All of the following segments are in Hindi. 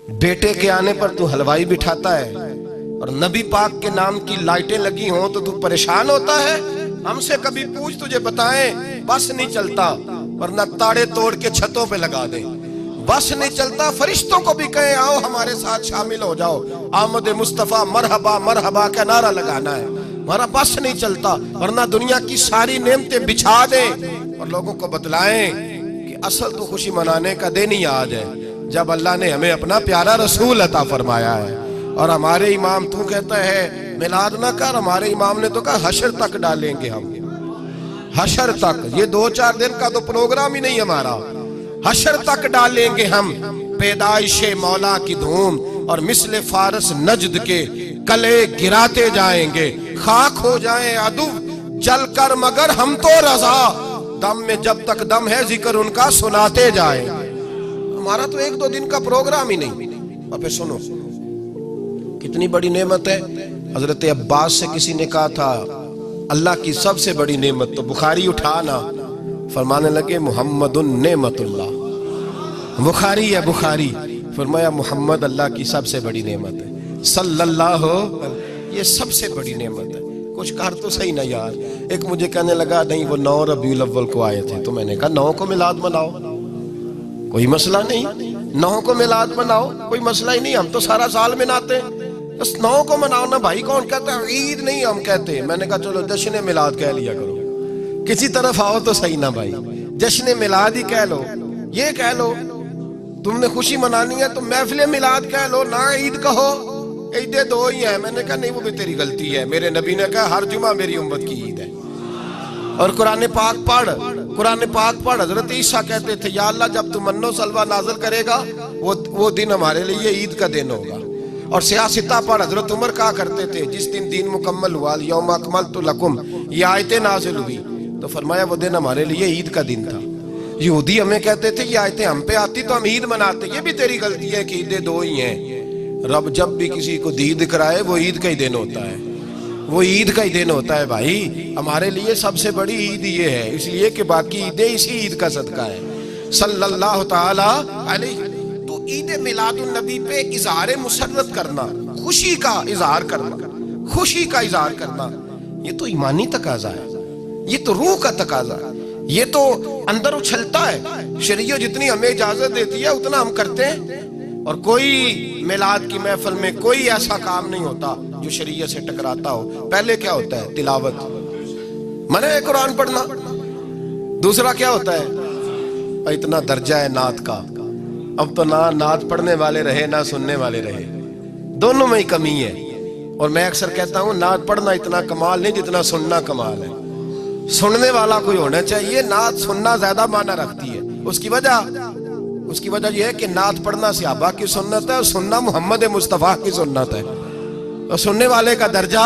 बेटे के आने पर तू हलवाई बिठाता है और नबी पाक के नाम की लाइटें लगी हों तो तू परेशान होता है। हमसे कभी पूछ, तुझे बताएं बस नहीं चलता, वरना ताड़े तोड़ के छतों पे लगा दे। बस नहीं चलता, फरिश्तों को भी कहें आओ हमारे साथ शामिल हो जाओ, आमद मुस्तफा मरहबा मरहबा का नारा लगाना है। हमारा बस नहीं चलता, वरना दुनिया की सारी नेमतें बिछा दे और लोगों को बतलाएं कि असल तो खुशी मनाने का दिन ही आज है जब अल्लाह ने हमें अपना प्यारा रसूल अता फरमाया है। और हमारे इमाम, तू कहता है मिलाद ना कर, हमारे इमाम ने तो कहा हशर तक डालेंगे हम, हशर तक। ये 2-4 दिन का तो प्रोग्राम ही नहीं हमारा, हशर तक डालेंगे हम पैदाइशे मौला की धूम और मिसले फारस नजद के कले गिराते जाएंगे। खाक हो जाए अदु जल कर मगर हम तो रजा, दम में जब तक दम है जिक्र उनका सुनाते जाए। हमारा तो 1-2 दिन का प्रोग्राम ही नहीं। और फिर सुनो कितनी बड़ी नेमत है। हजरत अब्बास से किसी ने कहा था अल्लाह की सबसे बड़ी नेमत, तो बुखारी उठाना, फरमाने लगे मुहम्मदुन नेमतुल्लाह। बुखारी है बुखारी, फरमाया मुहम्मद अल्लाह की सबसे बड़ी नेमत है, सल्लल्लाहु, ये सबसे बड़ी नेमत है। कुछ कर तो सही ना यार। एक मुझे कहने लगा नहीं वो 9 रबीउल अव्वल को आए थे, तो मैंने कहा 9 को मिलाद मनाओ, कोई मसला नहीं, 9 को मिलाद मनाओ, कोई मसला ही नहीं, हम तो सारा साल मनाते हैं, बस 9 को मनाओ ना भाई। कौन कहता है ईद नहीं हम कहते। मैंने कहा चलो जश्न मिलाद कह लिया करो, किसी तरफ आओ तो सही ना भाई, जश्न मिलाद ही कह लो। ये कह लो तुमने खुशी मनानी है तो महफिल मिलाद कह लो ना, ईद कहो, ईदे 2 ही है। मैंने कहा नहीं वो भी तेरी गलती है, मेरे नबी ने कहा हर जुमा मेरी उम्मत की ईद है। और कुरान पाक पढ़, कुरान पाक पढ़। हजरत ईसा कहते थे या अल्लाह जब तू मन्नो सलवा नाज़िल करेगा वो दिन हमारे लिए ईद का दिन होगा। और सियासता पढ़, हजरत उमर कहा करते थे जिस दिन दीन मुकम्मल हुआ यौम अकमलतु लकुम, ये आयतें नाज़िल हुई तो फरमाया वो दिन हमारे लिए ईद का दिन था। यहूदी हमें कहते थे ये आयतें हम पे आती तो हम ईद मनाते। ये भी तेरी गलती है कि ईदें 2 ही हैं। रब जब भी किसी को दीद कराए वो ईद का ही दिन होता है, वो ईद का ही दिन होता है भाई। हमारे लिए सबसे बड़ी ईद ये है, इसलिए कि बाकी ईदें इसी ईद का सदका है सल्लल्लाहु ताला अलैहि। तो ईद मिलादुन नबी पे इज़हार मुसर्रत करना, खुशी का इज़हार करना, खुशी का इज़हार करना, ये तो ईमानी तकाजा है, ये तो रूह का तकाजा है, ये तो अंदर उछलता है। शरीयत जितनी हमें इजाजत देती है उतना हम करते हैं। और कोई मिलाद की महफिल में कोई ऐसा काम नहीं होता जो शरीयत से टकराता हो। पहले क्या होता है तिलावत, मने कुरान पढ़ना। दूसरा क्या होता है, इतना दर्जा है नात का, अब तो ना नात पढ़ने वाले रहे ना सुनने वाले रहे, दोनों में ही कमी है। और मैं अक्सर कहता हूँ नात पढ़ना इतना कमाल नहीं जितना सुनना कमाल है। सुनने वाला कोई होना चाहिए, नात सुनना ज्यादा माना रखती है। उसकी वजह यह है कि नात पढ़ना सहाबा की सुन्नत है और सुनना मोहम्मद मुस्तफा की सुन्नत है। और सुनने वाले का दर्जा,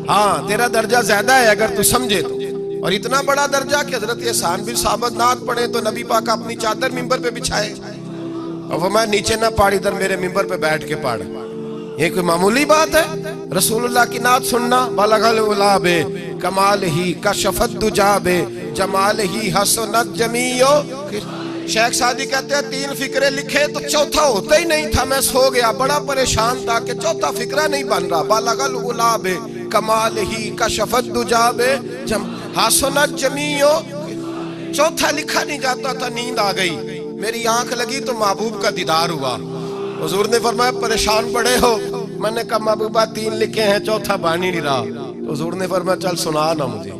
हाँ तेरा दर्जा ज्यादा है अगर तू समझे तो। और इतना बड़ा दर्जा कि हजरत एहसान बिन साबित नात पढ़े तो नबी पाक अपनी चादर मिंबर पे बिछाए और फरमाया नीचे ना पढ़, इधर मेरे मिंबर पे बैठ के पढ़। ये कोई मामूली बात है? रसूलुल्लाह की नात सुनना, बलगल उलाबे कमाल ही कशफत दुजाबे जमाल ही हसनत जमीयो। शेख सादी कहते हैं 3 फिक्रे लिखे तो चौथा होता ही नहीं था, मैं सो गया बड़ा परेशान था कि चौथा फिक्रा नहीं बन रहा। बलगल उलाबे कमाल ही कशफत दुजाबे हसनत जमीयो, चौथा लिखा नहीं जाता था। नींद आ गई, मेरी आंख लगी तो महबूब का दीदार हुआ। हुजूर ने फरमाया परेशान पड़े हो? मैंने कहा महबूबा 3 लिखे हैं, चौथा बन ही नहीं रहा। तो हुजूर ने फरमाया चल सुना ना मुझे,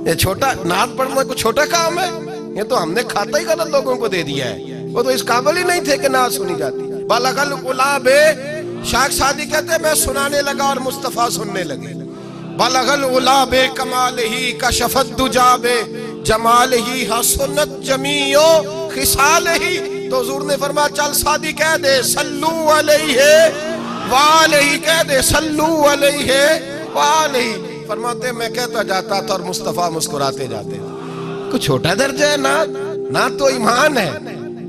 ये छोटा नात पढ़ना कोई छोटा काम है? ये तो हमने खाता ही गलत लोगों को दे दिया है, वो तो इस काबिल ही नहीं थे कि नात सुनी जाती। बलगल उलाबे, शेख सादी कहते मैं सुनाने लगा और मुस्तफा सुनने लगे। बलगल उलाबे कमाल ही कशफत दुजाबे जमाल ही हसनत जमीयो खिसाल ही। तो हुजूर ने फरमाया चल सादी कह दे सल्लू अलैहि वालैहि, कह दे सल्लू अलैहि वालैहि। फरमाते मैं कहता जाता था और मुस्तफा मुस्कुराते जाते थे। कुछ छोटा दर्जा है ना तो ईमान है,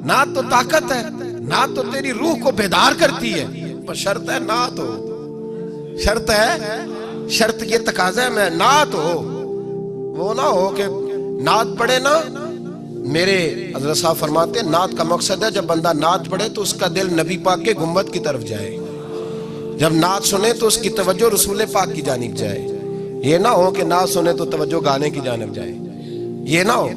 ना तो ताकत है, ना तो तेरी रूह को बेदार करती है, पर शर्त है ना तो, शर्त है, शर्त ये तकाजा है मैं ना तो वो ना हो कि नात पढ़े ना, मेरे हज़रत साहब फरमाते हैं नात का मकसद है जब बंदा नात पढ़े तो उसका दिल नबी पाक के गुंबद की तरफ जाए, जब नात सुने तो उसकी तवज्जो रसूल पाक की जानिब जाए। ये ना हो कि नात सुने तो तवज्जो गाने की जानिब जाए। ये ना हो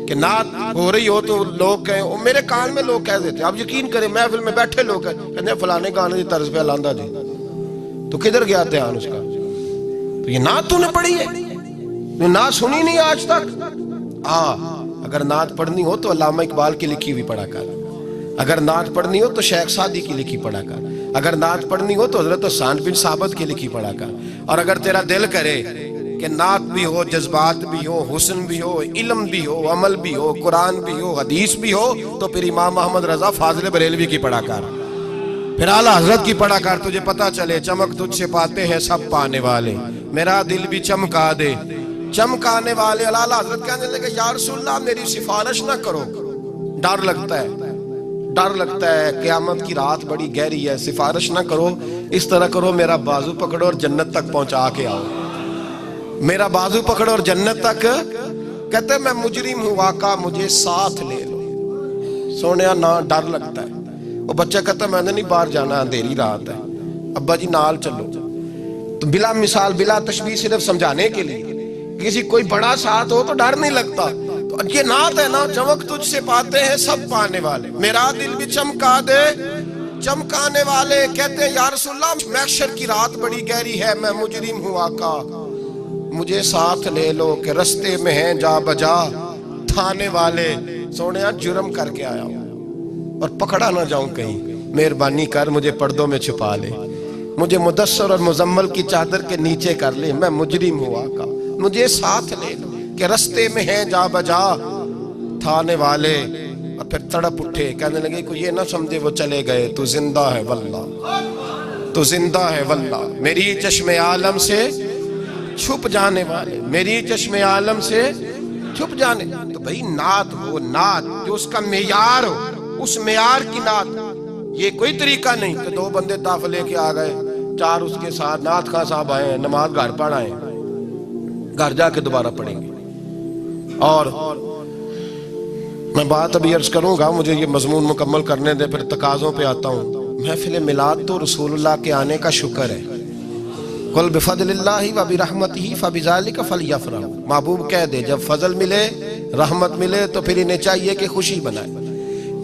कि नात हो रही हो तो लोग कहें, और मेरे कान में लोग कह देते, आप यकीन करें महफिल में बैठे लोग कहते फलाने गाने की तर्ज पे लांदा जी, तो किधर गया ध्यान उसका? तो ये नात तूने पढ़ी है, तू नात सुनी नहीं आज तक। अगर नात पढ़नी हो तो अल्लामा इकबाल की लिखी हुई पढ़ा कर, अगर नात पढ़नी हो तो शेख सादी की लिखी पढ़ा कर, अगर नात पढ़नी हो तो हजरत हुसैन बिन साबित की लिखी पढ़ा कर। और अगर तेरा दिल करे कि नात भी हो, जज्बात भी हो, हुस्न भी हो, इल्म भी हो, अमल भी हो, कुरान भी हो, हदीस भी हो, तो फिर इमाम मोहम्मद रजा फाजिल बरेलवी की पढ़ा कर, फिर आला हजरत की पढ़ा कर। तुझे पता चले चमक तुझसे पाते हैं सब पाने वाले, मेरा दिल भी चमका दे चमकाने वाले। आला हजरत कहने लगे या रसूलल्लाह मेरी सिफारिश ना करो, डर लगता है, डर लगता है, क़यामत की रात बड़ी गहरी है, सिफारिश ना करो, इस तरह करो मेरा बाजू पकड़ो और जन्नत तक पहुंचा के आओ, मेरा बाजू पकड़ो और जन्नत तक। कहते मैं मुजरिम हूँ आका मुझे साथ ले लो। सोनिया ना डर लगता है। वो बच्चा कहता मैंने नहीं बाहर जाना, अंधेरी रात है, अब्बा जी नाल चलो। तो बिला मिसाल बिला तशबीह सिर्फ समझाने के लिए, किसी कोई बड़ा साथ हो तो डर नहीं लगता। तो ये नात है ना, चमक तुझसे पाते हैं सब पाने वाले, मेरा दिल भी चमका दे चमकाने वाले। कहते हैं या रसूलल्लाह महशर की रात बड़ी गहरी है, मैं मुजरिम हूँ आका मुझे साथ ले लो कि रस्ते में है जा बजा थाने वाले। सोने जुर्म करके आया हूं और पकड़ा ना जाऊं कहीं, मेहरबानी कर मुझे पर्दों में छुपा ले, मुझे मुदस्सर और मुजम्मल की चादर के नीचे कर ले, मैं मुजरिम हूँ आका मुझे साथ ले लो कि रस्ते में है जा बजा थाने वाले। और फिर तड़प उठे, कहने लगे कोई ये ना समझे वो चले गए, तू जिंदा है वल्लाह, तू जिंदा है वल्लाह, मेरी चश्मे आलम से छुप जाने वाले, मेरी चश्मे आलम से छुप जाने। तो भाई नात हो, नात जो उसका मेयार हो, उस मेयार की नात। ये कोई तरीका नहीं कि दो बंदे ताफ लेके आ गए, चार उसके साथ नात खां साहब आए, नमाज घर पढ़ आए, घर जाके दोबारा पढ़ेंगे। और मैं बात अभी अर्ज करूंगा, मुझे ये मजमून मुकम्मल करने दे, फिर तकाज़ों पे आता हूँ। महफिल मिलाद तो रसूलुल्लाह के आने का शुक्र है। कुल बिफज़लिल्लाहि व बिरहमतिही फबिज़ालिका फलयफ़रहू। महबूब कह दे जब फजल मिले, रहमत मिले तो फिर इन्हें चाहिए कि खुशी बनाए।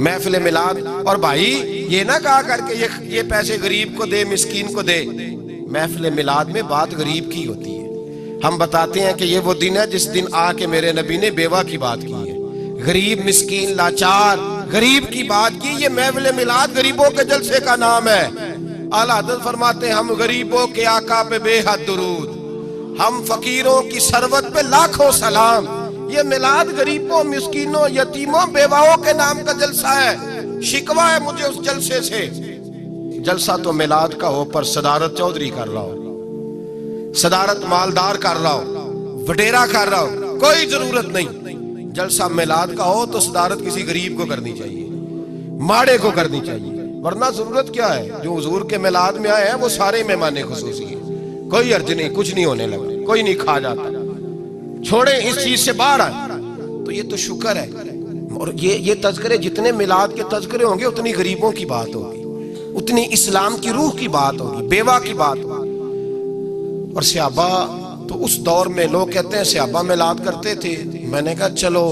महफिल मिलाद, और भाई ये ना कहा करके ये पैसे गरीब को दे, मिस्कीन को दे। महफिल मिलाद में बात गरीब की होती है। हम बताते हैं कि ये वो दिन है जिस दिन आके मेरे नबी ने बेवा की बात की है, गरीब मिस्कीन लाचार गरीब की बात की। ये महफिल मिलाद गरीबों के जलसे का नाम है। आला हज़रत फरमाते हैं हम गरीबों के आका पे बेहद दुरूद, हम फकीरों की सरवत पे लाखों सलाम। ये मिलाद गरीबों मिस्कीनों यतीमों बेवाओं के नाम का जलसा है। शिकवा है मुझे उस जलसे से। जलसा तो मिलाद का हो पर सदारत चौधरी कर रहा हो, सदारत मालदार कर रहा हो, वडेरा कर रहा हो, कोई जरूरत नहीं। जलसा मिलाद का हो तो सदारत किसी गरीब को करनी चाहिए, माड़े को करनी चाहिए, वरना जरूरत क्या है। जो हुजूर के मिलाद में आए हैं वो सारे मेहमान खुसूसी हैं, कोई अर्ज नहीं, कुछ नहीं होने लगा, कोई नहीं खा जाता, छोड़े इस चीज से बाहर आए। तो ये तो शुक्र है। और ये तज़किरे जितने मिलाद के तज़किरे होंगे उतनी गरीबों की बात होगी, उतनी इस्लाम की रूह की बात होगी, बेवा की बात होगी। और सहाबा तो उस दौर में लोग कहते हैं सहाबा मिलाद करते थे। मैंने कहा चलो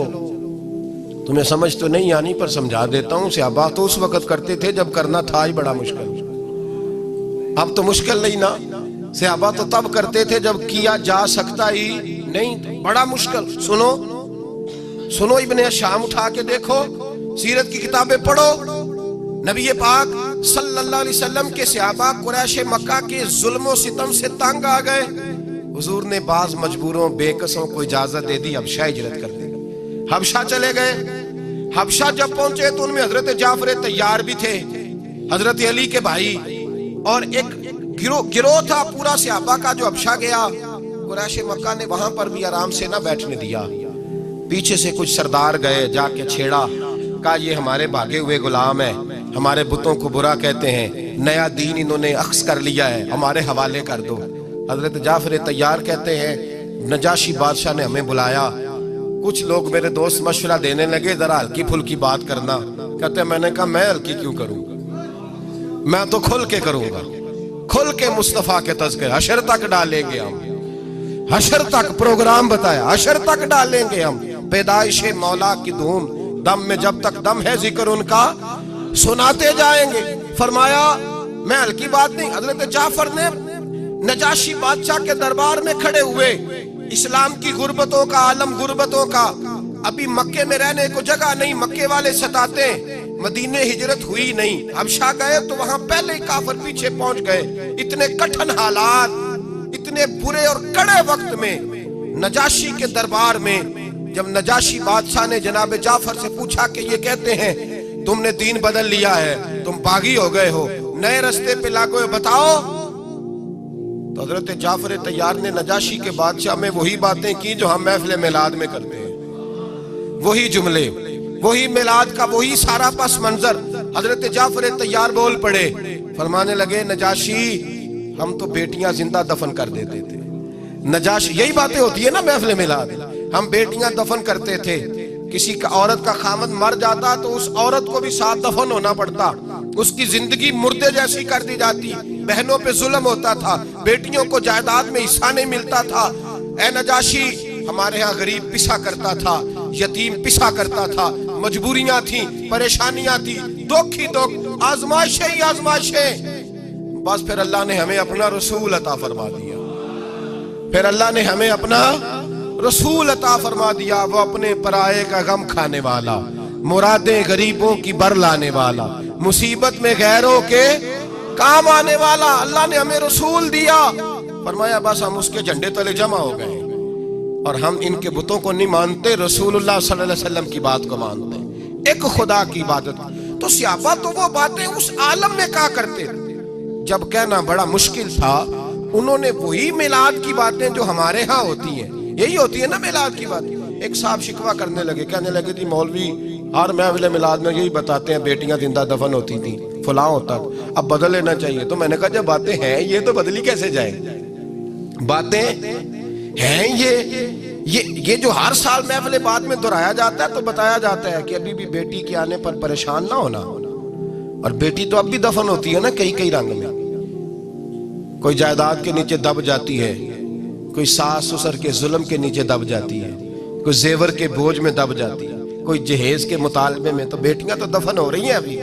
तुम्हें समझ तो नहीं आनी पर समझा देता हूँ। सहाबा तो उस वक्त करते थे जब करना था ही बड़ा मुश्किल, अब तो मुश्किल नहीं ना। सहाबा तो तब करते थे जब किया जा सकता ही नहीं, बड़ा मुश्किल। सुनो सुनो, इब्ने शाम उठा के देखो, सीरत की किताबें पढ़ो। नबी पाक सल्लल्लाहु अलैहि वसल्लम के सहाबा कुरैश मक्का के जुल्म और सितम से तंग आ गए। हुजूर ने बाज मजबूरों बेकसों को इजाजत दे दी, हबशा हिजरत कर दी, हबशा चले गए। हबशा जब पहुंचे तो उनमें हजरत जाफर तैयार भी थे, हजरत अली के भाई, और एक गिरोह था पूरा सहाबा का जो हबशा गया। कुरैश मक्का ने वहां पर भी आराम से ना बैठने दिया। पीछे से कुछ सरदार गए, जाके छेड़ा, कहा ये हमारे भागे हुए गुलाम है, हमारे बुतों को बुरा कहते हैं, नया दीन इन्होंने अख्स कर लिया है, हमारे हवाले कर दो। हजरत जाफर तैयार कहते हैं नजाशी बादशाह ने हमें बुलाया, कुछ लोग मेरे दोस्त मशवरा देने लगे जरा हल्की फुल्की बात करना। कहते मैंने कहा मैं हल्की क्यों करूंगा, मैं तो खुल के करूंगा, खुल के मुस्तफा के तज़किरे हशर तक डालेंगे हम, हशर तक प्रोग्राम बताया, हशर तक डालेंगे हम। पैदाइशे मौला की धूम, दम में जब तक दम है जिक्र उनका सुनाते जाएंगे। फरमाया मैं हल्की बात नहीं। हजरत जाफर ने नजाशी बादशाह के दरबार में खड़े हुए, इस्लाम की गुर्बतों का आलम, गुर्बतों का, अभी मक्के में रहने को जगह नहीं, मक्के वाले सताते, मदीने हिजरत हुई नहीं, हबशा गए तो वहां पहले ही काफिर पीछे पहुंच गए। इतने कठिन हालात, इतने बुरे और कड़े वक्त में नजाशी के दरबार में जब नजाशी बादशाह ने जनाब जाफर से पूछा कि ये कहते हैं तुमने दीन बदल लिया है, तुम बागी हो गए हो, नए रास्ते पे लागो, बताओ। तो हजरत जाफर तैयार ने नजाशी के बादशाह में वही बातें की जो हम महफिल मिलाद में करते हैं, वही जुमले, वही मिलाद का वही सारा पस मंजर। हजरत जाफर तैयार बोल पड़े, फरमाने लगे नजाशी हम तो बेटियां जिंदा दफन कर देते थे। नजाशी, यही बातें होती है ना महफिल मिलाद, हम बेटियां दफन करते थे, किसी का औरत का खामद मर जाता तो उस औरत को भी साथ दफन होना पड़ता, उसकी जिंदगी मुर्दे जैसी कर दी जाती, बहनों पे जुल्म होता था, बेटियों को जायदाद में हिस्सा नहीं मिलता था। ए नजाशी हमारे यहाँ गरीब पिसा करता था, यतीम पिसा करता था, मजबूरियां थी, परेशानियां थी, दुख ही दुख, आजमाइशें ही आजमाइशें। बस फिर अल्लाह ने हमें अपना रसूल अता फरमा दिया, फिर अल्लाह ने हमें अपना रसूल अता फरमा दिया। वो अपने पराये का गम खाने वाला, मुरादें गरीबों की बर लाने वाला, मुसीबत में गैरों के काम आने वाला। अल्लाह ने हमें रसूल दिया, फरमाया बस हम उसके झंडे तले जमा हो गए और हम इनके बुतों को नहीं मानते, रसूलुल्लाह सल्लल्लाहु अलैहि वसल्लम की बात को मानते, एक खुदा की इबादत। तो सहाबा तो वो बातें उस आलम में कहा करते जब कहना बड़ा मुश्किल था, उन्होंने वही मिलाद की बातें जो हमारे यहाँ होती हैं, यही होती है ना मिलाद की बात। एक साहब शिकवा करने लगे, कहने लगे थी मौलवी हर महफिल मिलाद में यही बताते हैं बेटियां जिंदा दफन होती थी, फलां होता, अब बदल लेना चाहिए। तो मैंने कहा जब बातें हैं ये तो बदली कैसे जाए, बातें हैं ये जो हर साल महफिल बाद में दोहराया जाता है तो बताया जाता है कि अभी भी बेटी के आने पर परेशान ना होना। और बेटी तो अब भी दफन होती है ना कई कई रंग में, कोई जायदाद के नीचे दब जाती है, कोई सास ससुर के जुल्म के नीचे दब जाती है, कोई जेवर के बोझ में दब जाती है, कोई जहेज के मुतालबे में। तो बेटियां तो दफन हो रही हैं अभी,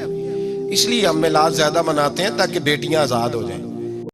इसलिए हम मिलाद ज्यादा मनाते हैं ताकि बेटियां आजाद हो जाएं।